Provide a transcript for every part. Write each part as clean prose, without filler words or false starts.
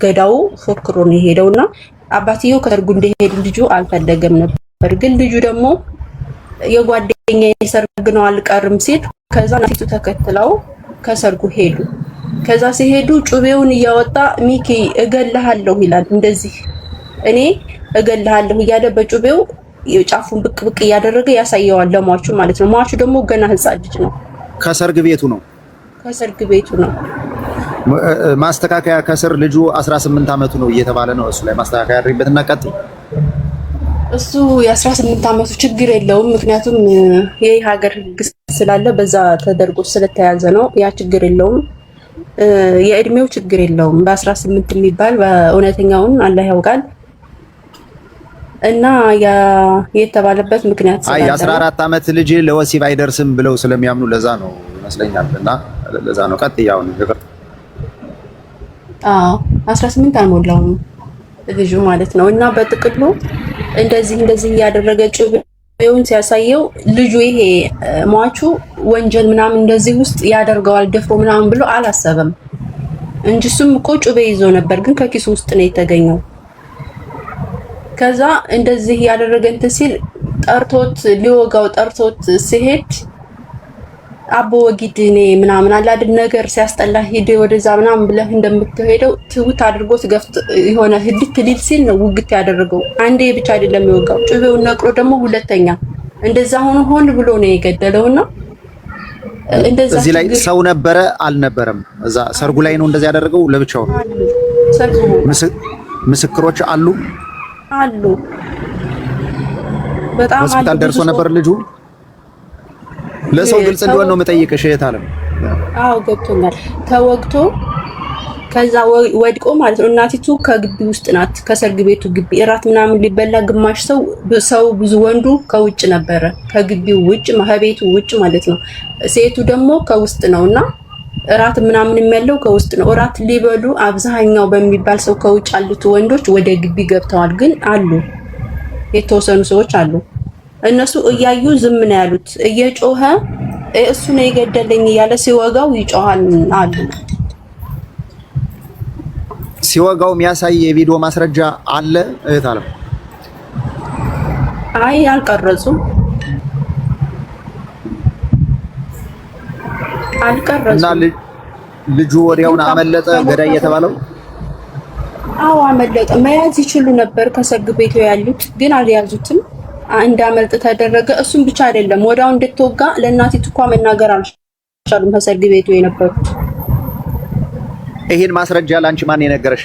ገዳው ፎክሮ ነው የሄደውና አባትየው ከሰርጉ እንደሄድ ልጁ አልፈለገም ነበር። ግን ልጁ ደግሞ የጓደኛዬ ሰርግ ነው አልቀርም ሲል ከዛ እናቲቱ ተከትለው ከሰርጉ ሄዱ። ከዛ ሲሄዱ ጩቤውን እያወጣ ሚኪ እገልሃለሁ ይላል። እንደዚህ እኔ እገልሃለሁ እያለ በጩቤው ጫፉን ብቅ ብቅ እያደረገ ያሳየዋል ለሟቹ ማለት ነው። ሟቹ ደግሞ ገና ህፃን ልጅ ነው። ከሰርግ ቤቱ ነው። ማስተካከያ ከስር ልጁ 18 አመቱ ነው እየተባለ ነው። እሱ ላይ ማስተካከያ አድርግበትና ቀጥል። እሱ የ18 አመቱ ችግር የለውም፣ ምክንያቱም ይሄ ሀገር ህግ ስላለ በዛ ተደርጎ ስለተያዘ ነው። ያ ችግር የለውም። የእድሜው ችግር የለውም። በ18 የሚባል በእውነተኛውን አላህ ያውቃል። እና የተባለበት ምክንያት አይ 14 አመት ልጅ ለወሲብ አይደርስም ብለው ስለሚያምኑ ለዛ ነው ይመስለኛል። እና ለዛ ነው ቀጥያው ነው 18 አልሞላውም ልጁ ማለት ነው። እና በጥቅሉ እንደዚህ ያደረገ ጩቤውን ሲያሳየው ልጁ ይሄ ሟቹ ወንጀል ምናምን እንደዚህ ውስጥ ያደርገዋል ደፍሮ ምናምን ብሎ አላሰበም እንጂ እሱም እኮ ጩቤ ይዞ ነበር፣ ግን ከኪሱ ውስጥ ነው የተገኘው። ከዛ እንደዚህ ያደረገ እንትን ሲል ሊወጋው ጠርቶት ሲሄድ አቦ ወጊድኔ ምናምን አላድን ነገር ሲያስጠላ ሂድ ወደዛ ምናምን ብለህ እንደምትሄደው ትውት አድርጎት ገፍት የሆነ ህድት ሊል ሲል ነው ውግት ያደረገው። አንዴ ብቻ አይደለም የወጋው፣ ጩቤውን ነቅሎ ደግሞ ሁለተኛ እንደዛ ሆኖ ብሎ ነው የገደለውና እንደዛ። እዚህ ላይ ሰው ነበረ አልነበረም? እዛ ሰርጉ ላይ ነው እንደዛ ያደረገው ለብቻው ነው? ምስክሮች አሉ። በጣም ሆስፒታል ደርሶ ነበር ልጁ። ለሰው ግልጽ እንዲሆን ነው መጠየቅሽ እህት አለም። አዎ ገብቶኛል። ተወግቶ ከዛ ወድቆ ማለት ነው። እናቲቱ ከግቢ ውስጥ ናት፣ ከሰርግ ቤቱ ግቢ እራት ምናምን ሊበላ ግማሽ ሰው ብዙ ወንዱ ከውጭ ነበረ፣ ከግቢው ውጭ ከቤቱ ውጭ ማለት ነው። ሴቱ ደግሞ ከውስጥ ነውና እራት ምናምን የሚያለው ከውስጥ ነው። እራት ሊበሉ አብዛኛው በሚባል ሰው ከውጭ ያሉት ወንዶች ወደ ግቢ ገብተዋል። ግን አሉ የተወሰኑ ሰዎች አሉ። እነሱ እያዩ ዝም ነው ያሉት። እየጮኸ እሱ ነው የገደለኝ እያለ ሲወጋው ይጮሃል አሉ። ሲወጋው የሚያሳይ የቪዲዮ ማስረጃ አለ እህት አለም? አይ አልቀረጹም። እና ልጁ ወዲያውኑ አመለጠ ገዳይ የተባለው? አዎ አመለጠ። መያዝ ይችሉ ነበር ከሰርግ ቤቱ ያሉት፣ ግን አልያዙትም። እንዳመልጥ ተደረገ። እሱም ብቻ አይደለም ወዲያው እንድትወጋ ለእናቲቱ እንኳን መናገር አልቻሉም ከሰርግ ቤቱ የነበሩት። ይሄን ማስረጃ ላንቺ ማን የነገረሽ?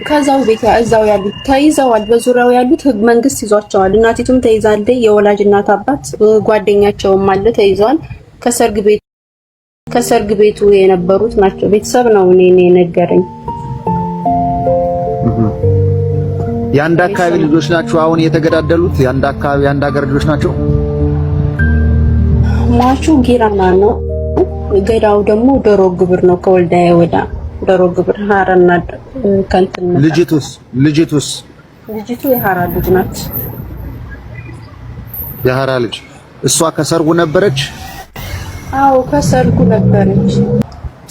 ከዛው ቤት እዛው ያሉት ተይዘዋል። በዙሪያው ያሉት መንግስት ይዟቸዋል። እናቲቱም ተይዛለች። የወላጅ እናት አባት ጓደኛቸውም አለ ተይዘዋል። ከሰርግ ቤቱ የነበሩት ናቸው። ቤተሰብ ነው እኔ ነገረኝ። የአንድ አካባቢ ልጆች ናቸው አሁን የተገዳደሉት? የአንድ አካባቢ የአንድ ሀገር ልጆች ናቸው? ሟቹ ጊራና ነው፣ ገዳው ደግሞ ዶሮ ግብር ነው። ከወልዳያ ወዳ ዶሮ ግብር ሀረና ከንትን ነው። ልጅቱ የሀራ ልጅ ናት። የሀራ ልጅ። እሷ ከሰርጉ ነበረች? አዎ ከሰርጉ ነበረች።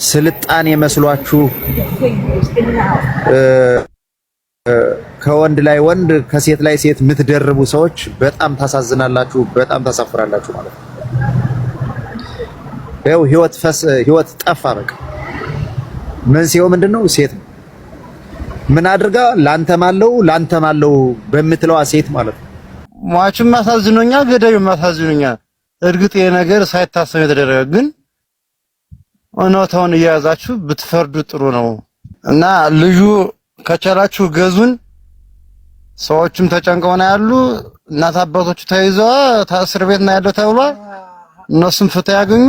ስልጣኔ መስሏችሁ ከወንድ ላይ ወንድ ከሴት ላይ ሴት የምትደርቡ ሰዎች በጣም ታሳዝናላችሁ፣ በጣም ታሳፍራላችሁ ማለት ነው። ያው ህይወት ጠፋ በቃ። መንስኤው ምንድነው? ሴት ነው። ምን አድርጋ ላንተም አለው በምትለዋ ሴት ማለት ነው። ሟቹም አሳዝኖኛል፣ ገዳዩም አሳዝኖኛል። እርግጥ ይሄ ነገር ሳይታሰብ የተደረገ ግን እውነታውን እየያዛችሁ ብትፈርዱ ጥሩ ነው እና ልጁ ከቻላችሁ ገዙን። ሰዎችም ተጨንቀው ነው ያሉ። እናት አባቶቹ ተይዘዋል፣ እስር ቤት ነው ያለው ተብሏል። እነሱም ፍትህ ያገኙ።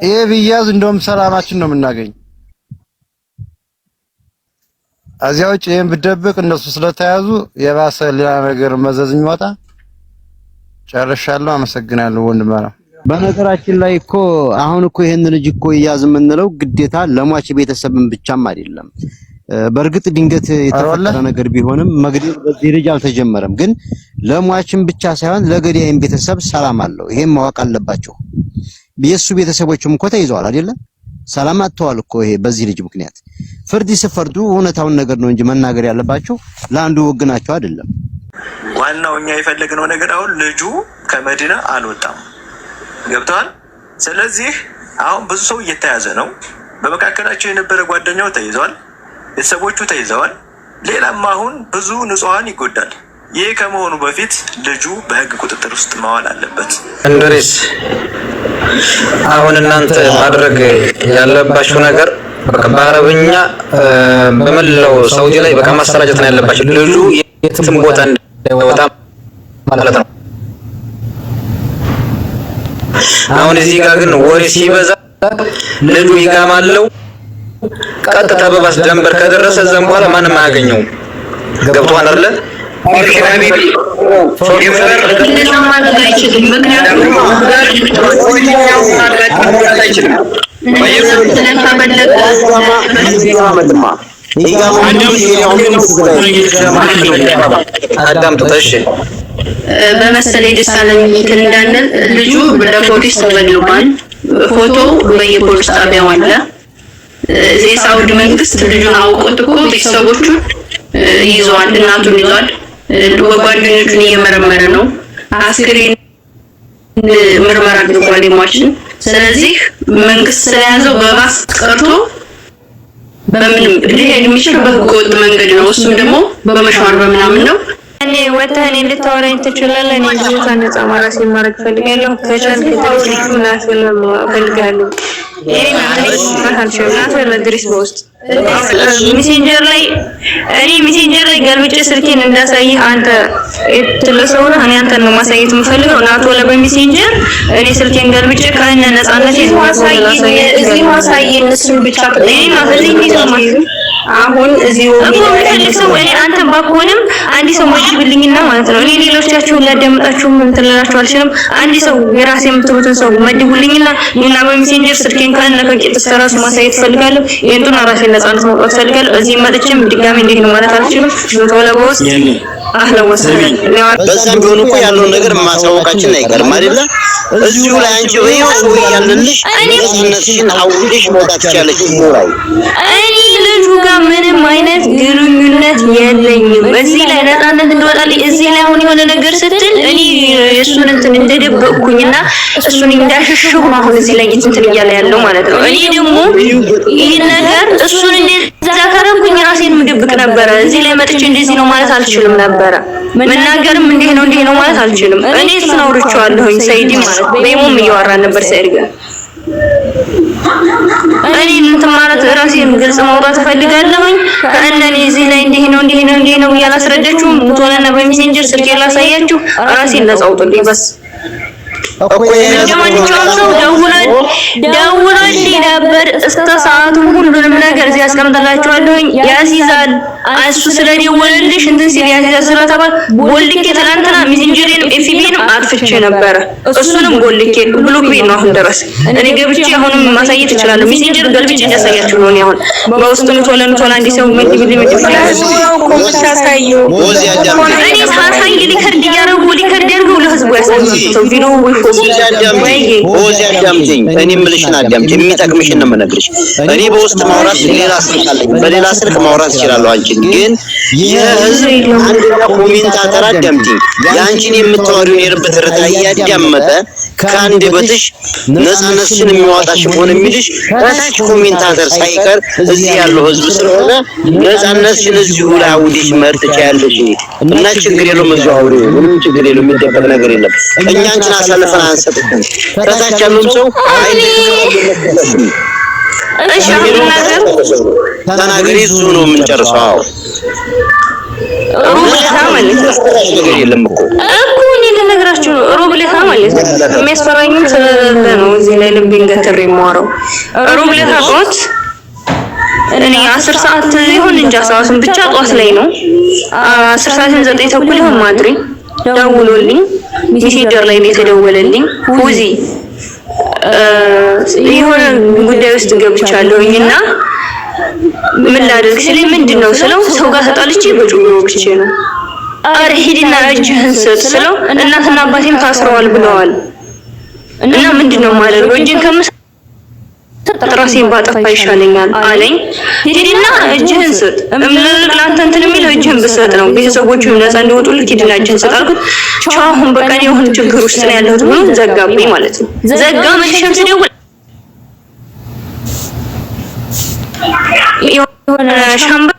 ይሄ ቢያዝ እንደውም ሰላማችን ነው የምናገኝ። እዚያ ውጭ ይሄን ብደብቅ እነሱ ስለተያዙ የባሰ ሌላ ነገር መዘዝ የሚወጣ። ጨርሻለሁ። አመሰግናለሁ ወንድሜ። በነገራችን ላይ እኮ አሁን እኮ ይሄን ልጅ እኮ ይያዝ የምንለው ግዴታ ለሟች ቤተሰብም ብቻም አይደለም። በእርግጥ ድንገት የተፈጠረ ነገር ቢሆንም መግደል በዚህ ልጅ አልተጀመረም። ግን ለሟችም ብቻ ሳይሆን ለገዳይም ቤተሰብ ሰላም አለው። ይሄን ማወቅ አለባቸው። የሱ ቤተሰቦችም እኮ ተይዘዋል አይደለ? ሰላም አጥተዋል እኮ ይሄ በዚህ ልጅ ምክንያት። ፍርድ ሲፈርዱ እውነታውን ነገር ነው እንጂ መናገር ያለባቸው ለአንዱ ወግናቸው አይደለም። ዋናው እኛ የፈለግነው ነገር አሁን ልጁ ከመዲና አልወጣም፣ ገብተዋል። ስለዚህ አሁን ብዙ ሰው እየተያዘ ነው። በመካከላቸው የነበረ ጓደኛው ተይዘዋል፣ ቤተሰቦቹ ተይዘዋል። ሌላም አሁን ብዙ ንጹሃን ይጎዳል። ይህ ከመሆኑ በፊት ልጁ በህግ ቁጥጥር ውስጥ መዋል አለበት። እንድሪስ አሁን እናንተ ማድረግ ያለባችሁ ነገር በቃ በአረብኛ በመላው ሳውዲ ላይ በቃ ማሰራጨት ነው ያለባችሁ። ልጁ የትም ቦታ እንዳይወጣ ማለት ነው። አሁን እዚህ ጋር ግን ወሬ ሲበዛ ልጁ ይጋማለው ቀጥታ በባስ ደንበር ከደረሰ ዘን በኋላ ማንም አያገኘው። ገብቷል አይደለ? በመሰለኝ ደሳለኝ እንትን እንዳንል ልጁ ለፖሊስ ተበልቷል። ፎቶ በየፖሊስ ጣቢያው አለ። የሳውዲ መንግስት ልጁን አውቆት እኮ ቤተሰቦቹን ይዟል፣ እናቱን ይዟል፣ ጓደኞቹን እየመረመረ ነው። አስክሬን ምርመራ አድርጓል የሟችን። ስለዚህ መንግስት ስለያዘው በባስ ቀርቶ በምንም ሊሄድ የሚችል በህገወጥ መንገድ ነው። እሱም ደግሞ በመሻር በምናምን ነው። እኔ ወጣኔ ልታወራኝ ትችላለህ። እኔ ብዙ ነፃ ማራሴ ማድረግ ፈልጋለሁ። ከቻልክ ተውልኩ ናስለም ፈልጋለሁ። እኔ ማለት ነው ድሪስ በውስጥ ሜሴንጀር ላይ ገልብጬ ስልኬን እንዳሳይህ አንተ ትልሰው ነው። እኔ አንተን ነው ማሳየት የምፈልገው። ናቶ ለበሜሴንጀር እኔ ስልኬን ገልብጬ ከእነ ነፃነት እዚህ ማሳየን እሱን ብቻ ተጠይቀኝ ማለት ነው። አሁን እዚህ ወዲህ እኔ አንተን ባኮንም አንድ ሰው መድብልኝና ማለት ነው። እኔ ሌሎቻችሁን ላዳምጣችሁ እንትን ልላችሁ አልችልም። አንድ ሰው የራሴ የምትሉትን ሰው መድቡልኝና እና በሜሴንጀር ስልኬን ካለ ከቂጥ ሰራሱ ማሳየት ፈልጋለሁ። የእንቱን ራሴ ነፃነት መውጣት ፈልጋለሁ። እዚህ መጥቼም ድጋሜ እንዴት ነው ማለት አልችልም። ቶለቦስ አህለን ወሰለን በዛም ቢሆን እኮ ያለው ነገር ማሳወቃችን አይቀርም አይደለ? እዚሁ ላይ አንቺ ወይ ያለልሽ ነፃነትሽን አውልሽ መውጣት ይቻለሽ ነው። እኔ ልጁ ጋር ምንም አይነት ግንኙነት የለኝም። እዚህ ላይ ነፃነት እንደወጣልኝ እዚህ ላይ አሁን የሆነ ነገር ስትል እኔ እሱን እንትን እንደደበቅኩኝና እሱን እንዳሸሸሁ አሁን እዚህ ላይ እንትን እያለ ያለው ማለት ነው። እኔ ደግሞ ይሄን ነገር እሱን እንደዛ ካረኩኝ ራሴን ምድብቅ ነበረ። እዚህ ላይ መጥቼ እንደዚህ ነው ማለት አልችልም ነበረ። መናገርም እንዲህ ነው ማለት አልችልም። እኔ እሱን አውርቼዋለሁኝ ሰይድ ማለት በይሞም እያወራን ነበር ሰይድ ጋር እኔ እንትን ማለት ራሴን ግልጽ ማውጣት ፈልጋለሁኝ። ከእነኔ እዚህ ላይ እንዲህ ነው ያላስረዳችሁም ቶለና በሜሴንጀር ስልኬ ላሳያችሁ ራሴን ነፃ አውጡልኝ በስ ለማንኛውም ሰው ደውሎልኝ ነበር እስከ ሰዓቱ ሁሉንም ነገር እዚህ አስቀምጥላችኋለሁኝ። ያሲዛል እሱ ስለደወለልሽ እንትን ሲል ያሲዛል ስለተባለ ቦልኬ ትናንትና ሜሴንጀሬን ኤፍቢንም አጥፍቼ ነበረ። እሱንም ቦልኬ ብሎክ ቤት ነው አሁን ድረስ እኔ ገብቼ አሁንም ማሳየት እችላለሁ። ሜሴንጀር ገልብጬ እንዳሳያችሁ ነው። አሁን በውስጥ ቶላ አንድ ሰው እኔ ሳሳይ ሊከርድ ያደርገው ለህዝቡ ያሳየው ቪዲዮ እኔ የምልሽን አዳምጪኝ። የሚጠቅምሽን ነው የምነግርሽ። እኔ በውስጥ ማውራት በሌላ ስልክ ማውራት እችላለሁ። አንቺን ግን የህዝብ አንደኛ ኮሜንታተር አዳምጪኝ። የአንቺን የምታወሪውን የልብ ትርታ እያዳመጠ ከአንደበትሽ ነፃነትሽን የሚያወጣሽ ሆነ የሚልሽ ከታች ኮሜንታተር ሳይቀር እዚህ ያለው ህዝብ ስለሆነ ነፃነትሽን እዚሁ ላይ አውዲሽ መርጥ ትችያለሽ እና ችግር የለውም። እዚሁ አውሪ፣ ምንም ችግር የለውም። የሚደበቅ ነገር የለም። እኛ አንቺን አሳልፈን አንሰጥም። ከታች ያለው ሰው እሺ ተናገሪ፣ እሱ ነው የምንጨርሰው። ሮብለታ ማለት ነገር የለም እኮ እኔ ልነግራችሁ ነው። ሮብለታ ማለት የሚያስፈራኝም ስለሌለ ነው እዚህ ላይ ልቤን ገትሬ የማወራው። ሮብለታ ጧት እኔ 10 ሰዓት ይሁን እንጃ ሰዓቱን ብቻ ጧት ላይ ነው 10 ሰዓት 9 ተኩል ይሁን ማድሪ ደውሎልኝ ሜሴንጀር ላይ ነው የተደወለልኝ። ሁዚ የሆነ ጉዳይ ውስጥ ገብቻለሁኝና ምን ላድርግ ሲለኝ ምንድነው ስለው ሰው ጋር ተጣልቼ በጩቤ ወግቼ ነው። አረ ሂድና እጅህን ስጥ ስለው እናትና አባቴም ታስረዋል ብለዋል እና ምንድነው ማድረግ እጅን ከምሰጥ ራሴን ባጠፋ ይሻለኛል አለኝ። ሂድና እጅህን ስጥ ለአንተ እንትን የሚል እጅህን ብሰጥ ነው ቤተሰቦቹ ነፃ እንዲወጡልህ ሂድና እጅህን ስጥ አልኩት። ቻው አሁን በቃ እኔ የሆነ ችግር ውስጥ ነው ያለሁት ብሎ ዘጋብኝ ማለት ነው። ዘጋ መልሼም ስደውል የሆነ ሻምባ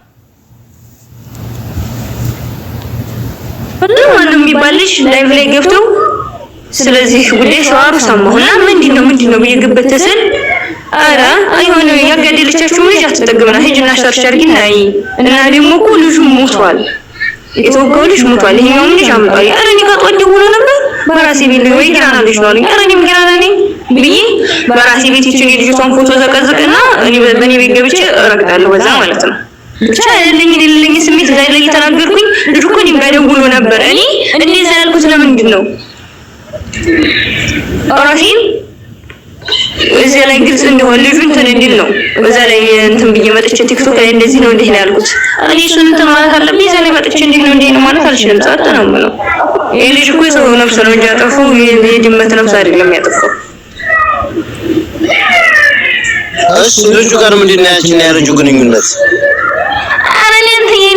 ማንም የሚባልሽ ላይቭ ላይ ገብተው ስለዚህ ጉዳይ ሲዋሩ ሰማሁና ምንድነው ብዬ ግብት ስል አረ አይሆነ ያጋደለቻችሁ ልጅ አትጠግምና ሂጂና ሸርሸርጊና እና ደግሞ እኮ ልጁ ሞቷል የተወጋው ልጅ ሞቷል ይሄኛው ልጅ አምጣው አረ እኔ ጋር ደውሎ ነበር በራሴ ቤት ወይ ግራና ልጅ ነው አለኝ። አረ እኔም ግራና ነኝ ብዬ በራሴ ቤት ይችን የልጅቷን ፎቶ ዘቀዝቅና እኔ በኔ ቤት ገብቼ እረግጣለሁ በዛ ማለት ነው። ብቻ ለኝ ስሜት ላይ ተናገርኩኝ። ልጅ እኮ እኔም ጋር ደውሎ ነበር እኔ እንደዛ ያልኩት ለምንድን ነው ራሴን እዛ ላይ ግልጽ እንደሆነ ልጁ እንትን እንዲል ነው እዛ ላይ እንትን ብዬ መጥቼ ቲክቶክ ላይ እንደዚህ ነው እንዴ ያልኩት እኔ እሱን እንትን ማለት አለብኝ። እዛ ላይ መጥቼ እንዴት ነው እንዴ ማለት አልችልም። ጻት ነው ማለት ይሄ ልጅ እኮ የሰው ነፍስ ነው እንጂ ያጠፋው የድመት ነፍስ አይደለም ያጠፋው። እሺ ልጁ ጋር ምንድነው ያቺን ያረጁ ግንኙነት? አረ እኔ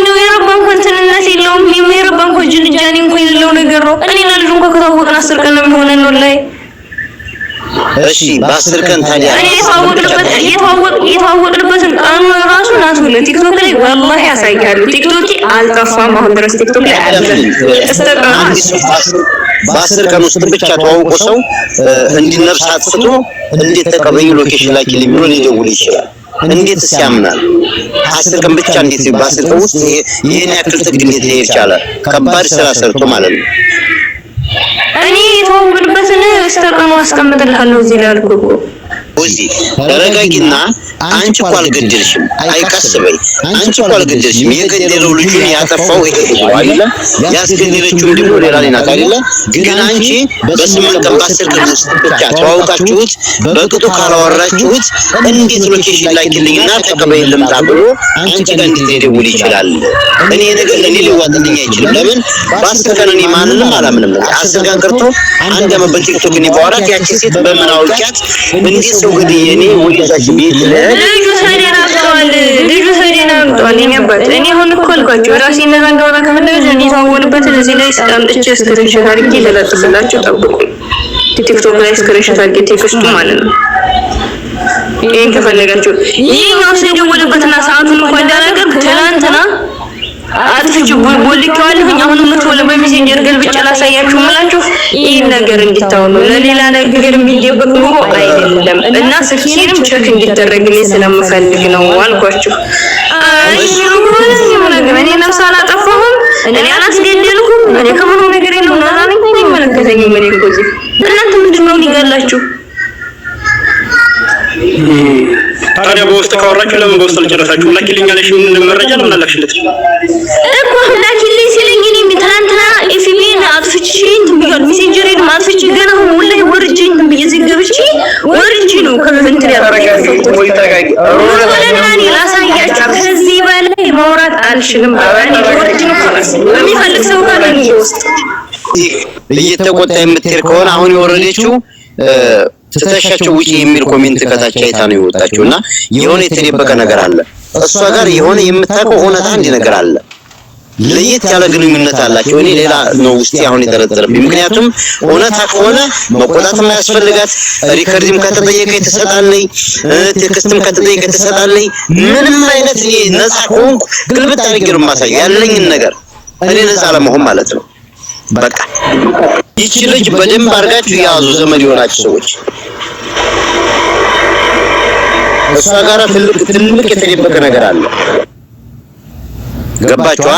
ነው የረባን ኮንተንነት የለውም የረባን ኮንጅልጃኒ እንኳን የሌለው ነገር ነው። እኔና ልጁ እንኳን ከተዋወቅን 10 ቀን ነው የሚሆነን ነው ላይ እሺ በ10 ቀን ታዲያ የተዋወቅንበትን ቀኑ ራሱ ናት ብለ ቲክቶክ ላይ ወላሂ ያሳያሉ። ቲክቶክ አልጠፋም አሁን ድረስ ቲክቶክ ላይ አለ። በ10 ቀን ውስጥ ብቻ ተዋውቆ ሰው እንዲነፍስ አጥፍቶ እንዴት ተቀበዩ ሎኬሽን ላኪልኝ ብሎ ሊደውል ይችላል? እንዴት ሲያምናል? 10 ቀን ብቻ እንዴት በ10 ቀን ውስጥ ይሄን ያክል ጥግ እንዴት ሊሄድ ይችላል? ከባድ ስራ ሰርቶ ማለት ነው። እኔ የተዋወቅንበትን እስተቀኑ አስቀምጥልሃለሁ እዚህ ላይ አልኩህ። እዚህ ተረጋጊና አንቺ እኮ አልገደልሽም። አይቀስበይ አንቺ እኮ አልገደልሽም። የገደለው ልጁን ያጠፋው ይሄ ልጅ ነው አይደለ? ያስገደለችው ደግሞ ሌላ ናት አይደለ? ግን አንቺ በ8 ቀን በ10 ቀን ውስጥ ብቻ ተዋውቃችሁት በቅጡ ካላወራችሁት እንዴት ሎኬሽን ላኪልኝና ተቀበይ ልምጣ ብሎ አንቺ ጋር እንዴት ሊደውል ይችላል? እኔ ነገር ለኔ ሊዋጥልኝ አይችልም። ለምን በ10 ቀን እኔ ማንንም አላምንም። 10 ቀን ቀርቶ አንድ አመት በቲክቶክ እኔ ባወራት ያቺ ሴት በምን አውቂያት እንዴት ሰው ገድዬ እኔ ወይዛች ቤት ልጁ ሰደናቷል እኔ አባት እኔ አሁን እኮ አልኳቸው ራሴ እነዛ እንደሆነ ከፈለገ እኔ ታወሉበት እዚህ ላይ አምጥቼ ስክሪንሾት አድርጌ ለጥፍላችሁ ጠብቁ። ቲክቶክ ላይ ስክሪንሾት አድርጌ ቴክስቱ ማለት ነው። ይሄን ከፈለጋችሁ ይሄኛው ሰደወለበትና ሰዓቱን እንኳን እንዳላቀርብ ትናንትና አጥፍቼ ቦልኬዋለሁ። አሁን ምትወለ በሜሴንጀር ገልብጬ ላሳያችሁ ማለት ይሄን ነገር እንዲታወኑ ለሌላ ነገር የሚደበቅ ኑሮ አይደለም እና ስልኬንም ቼክ እንዲደረግልኝ ስለምፈልግ ነው አልኳችሁ። እኔ ነፍስ አላጠፋሁም፣ እኔ አላስገደልኩም፣ እኔ ከምንም ነገር የለውም ነው አላኝ። አይመለከተኝም። እኔ እኮ እዚህ እናንተ ምንድነው ሊገላችሁ? ታዲያ በውስጥ ካወራችሁ ለምን በውስጥ አልጨረሳችሁ? ላኪልኝ አለሽ። ምን መረጃ ለምን አላክሽለት እኮ ላኪልኝ ሲለኝ እኔ ትናንትና ኤፍቢን አጥፍቼ እንትን ብያለሁ። ሜሴንጀሬን አጥፍቼ ገና አሁን ወላሂ ወርጄ እንትን ብዬ ዘገብቼ ወርጄ ነው ከእንትን ያደረጋችሁት። ወላሂ ላሳያችሁ። ከዚህ በላይ ማውራት አልችልም። ባባኒ ወርጄ ነው የሚፈልግ ሰው ካለ ውስጥ እየተቆጣ የምትሄድ ከሆነ አሁን የወረደችው ተተሻቸው ውጪ የሚል ኮሜንት ከታች አይታ ነው የወጣችውና የሆነ የተደበቀ ነገር አለ። እሷ ጋር የሆነ የምታውቀው እውነት አንድ ነገር አለ። ለየት ያለ ግንኙነት አላቸው። እኔ ሌላ ነው ውስጥ አሁን የተረጠረብኝ። ምክንያቱም እውነታ ከሆነ መቆጣትም ያስፈልጋት። ሪከርድም ከተጠየቀ የተሰጣለኝ፣ ቴክስትም ከተጠየቀ የተሰጣለኝ። ምንም አይነት እኔ ነፃ ሆንኩ ግልብጥ አድርጌ ነው የማሳየው ያለኝን ነገር እኔ ነፃ ለመሆን ማለት ነው። በቃ ይቺ ልጅ በደንብ አድርጋችሁ ያዙ ዘመድ የሆናችሁ ሰዎች። እሷ ጋር ትልቅ የተደበቀ ነገር አለ። ገባችኋ?